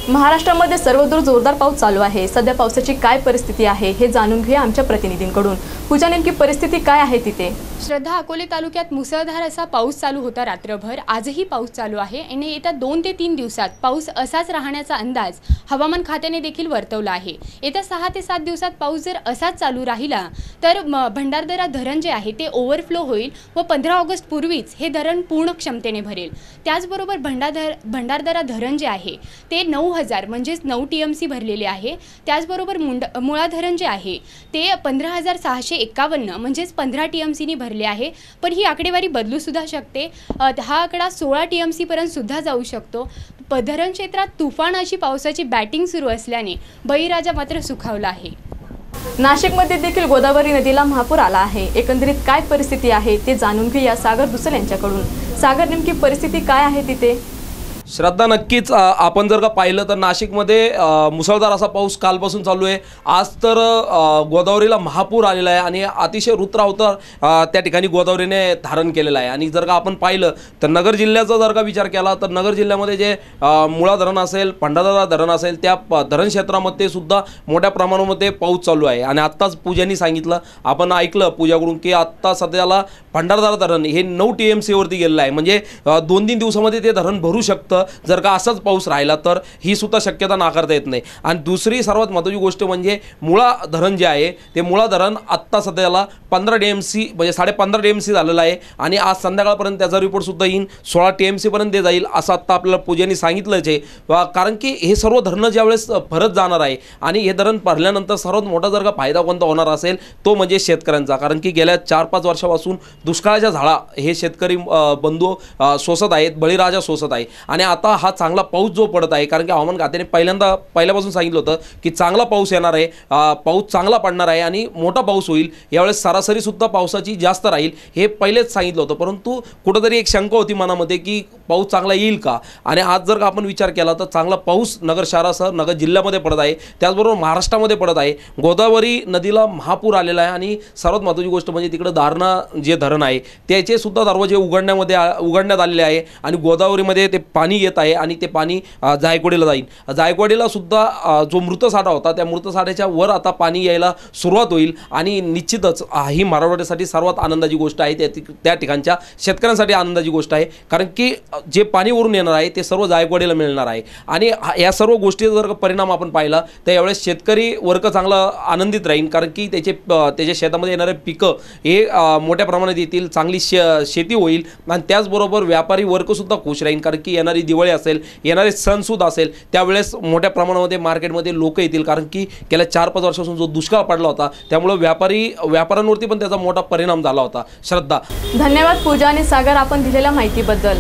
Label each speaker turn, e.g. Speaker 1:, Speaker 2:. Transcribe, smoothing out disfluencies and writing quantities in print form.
Speaker 1: महाराष्ट्रामध्ये सर्वदूर जोरदार पाऊस चालू आहे। सध्या पावसाची काय परिस्थिती आहे हे जाणून घेऊया आमच्या प्रतिनिधींकडून। पूजा, नेमकी परिस्थिती काय आहे तिथे?
Speaker 2: श्रद्धा, अकोले तालुक्यात मुसळधार असा पाऊस चालू होता रात्रभर। आजही पाऊस चालू आहे आणि येत्या 2 ते 3 दिवसात पाऊस असाच राहण्याचा अंदाज हवामान खात्याने देखील वर्तवला आहे। येत्या 6 ते 7 दिवसात पाऊस जर असाच चालू राहिला तर भंडारदरा धरण जे आहे ते ओव्हरफ्लो होईल व 15 ऑगस्ट पूर्वीच हे धरण पूर्ण क्षमतेने भरेल। त्याचबरोबर भंडारदरा धरण जे आहे ते 9000 म्हणजे 9 TMC भरलेले आहे। त्याचबरोबर मुळा धरण जे आहे ते 15651 म्हणजे 15 TMC नी भरले आहे। पण ही आकडेवारी बदलू सुद्धा शकते। हा आकडा 16 TMC पर्यंत सुद्धा जाऊ शकतो। धरण क्षेत्रात तुफानाची पावसाची बॅटिंग सुरू असल्याने बळीराजा मात्र सुखावला आहे।
Speaker 1: नाशिकमध्ये देखील गोदावरी नदीला महापूर आला आहे। एकंदरीत काय परिस्थिती आहे ते जाणून घेऊया सागर दुसल यांच्याकडून। सागर, नेमकी परिस्थिती काय आहे तिथे?
Speaker 3: श्रद्धा, नक्कीच आपण जर का पाहिलं तर नाशिकमध्ये मुसळधार असा पाऊस कालपासून चालू आहे। आज तर गोदावरीला महापूर आलेला आहे आणि अतिशय रुद्रावतार त्या ठिकाणी गोदावरीने धारण केलेला आहे। आणि जर का आपण पाहिलं तर नगर जिल्ह्याचा जर का विचार केला तर नगर जिल्ह्यामध्ये जे मुळा धरण असेल, भंडारदरा धरण असेल, त्या धरण क्षेत्रामध्ये सुद्धा मोठ्या प्रमाणामध्ये पाऊस चालू आहे। आणि आत्ताच पूजानी सांगितलं, आपण ऐकलं पूजाकडून, की आत्ता सध्याला भंडारदरा धरण हे 9 TMC वरती गेलेलं आहे। म्हणजे 2-3 दिवसामध्ये ते धरण भरू शकतं जर का असाच पाऊस राहिला तर, ही सुद्धा शक्यता नाकारता येत नाही। आणि दुसरी सर्वात महत्त्वाची गोष्ट म्हणजे मुळा धरण जे आहे ते मुळा धरण आत्ता सध्याला 15 TMC म्हणजे 15.5 TMC झालेलं आहे। आणि आज संध्याकाळपर्यंत त्याचा रिपोर्ट सुद्धा येईल, 16 TMC पर्यंत ते जाईल असं आत्ता आपल्याला पूजानी सांगितलंच आहे। कारण की हे सर्व धरणं ज्यावेळेस भरत जाणार आहे आणि हे धरण भरल्यानंतर सर्वात मोठा जर का फायदा कोणता होणार असेल तो म्हणजे शेतकऱ्यांचा। कारण की गेल्या 4-5 वर्षापासून दुष्काळाच्या झाडा हे शेतकरी बंधू सोसत आहेत, बळीराजा सोसत आहे। आणि आता हा चांगला पाऊस जो पडत आहे, कारण की हवामान खात्याने पहिल्यापासून सांगितलं होतं की चांगला पाऊस येणार आहे, पाऊस चांगला पडणार आहे आणि मोठा पाऊस होईल। यावेळेस सरासरी सुद्धा पावसाची जास्त राहील हे पहिलेच सांगितलं होतं। परंतु कुठंतरी एक शंका होती मनामध्ये की पाऊस चांगला येईल का। आणि आज जर का आपण विचार केला तर चांगला पाऊस नगर शहरासह नगर जिल्ह्यामध्ये पडत आहे, त्याचबरोबर महाराष्ट्रामध्ये पडत आहे। गोदावरी नदीला महापूर आलेला आहे आणि सर्वात महत्त्वाची गोष्ट म्हणजे तिकडे दारणा जे धरण आहे त्याचे सुद्धा दरवाजे उघडण्यात आलेले आहे आणि गोदावरीमध्ये ते पाणी येत आहे आणि ते पाणी जायकवाडीला जाईल। जायकवाडीला सुद्धा जो मृतसाठा होता त्या मृतसाठ्याच्या वर आता पाणी यायला सुरुवात होईल आणि निश्चितच ही मराठवाड्यासाठी सर्वात आनंदाची गोष्ट आहे, त्या ठिकाणच्या शेतकऱ्यांसाठी आनंदाची गोष्ट आहे। कारण की जे पाणी वरून येणार आहे ते सर्व जायकवाडीला मिळणार आहे आणि या सर्व गोष्टीचा जर परिणाम आपण पाहिला तर यावेळेस शेतकरी वर्ग चांगला आनंदित राहील। कारण की त्याच्या शेतामध्ये येणारे पिकं हे मोठ्या प्रमाणात येतील, चांगली शेती होईल आणि त्याचबरोबर व्यापारी वर्गसुद्धा खुश राहील। कारण की येणारी दिवाळी असेल, येणारे सणसुद्धा असेल, त्यावेळेस मोठ्या प्रमाणामध्ये मार्केटमध्ये लोक येतील। कारण की गेल्या 4-5 वर्षापासून जो दुष्काळ पडला होता त्यामुळे व्यापाऱ्यांवरती पण त्याचा मोठा परिणाम झाला होता। श्रद्धा,
Speaker 1: धन्यवाद पूजा आणि सागर आपण दिलेल्या माहितीबद्दल।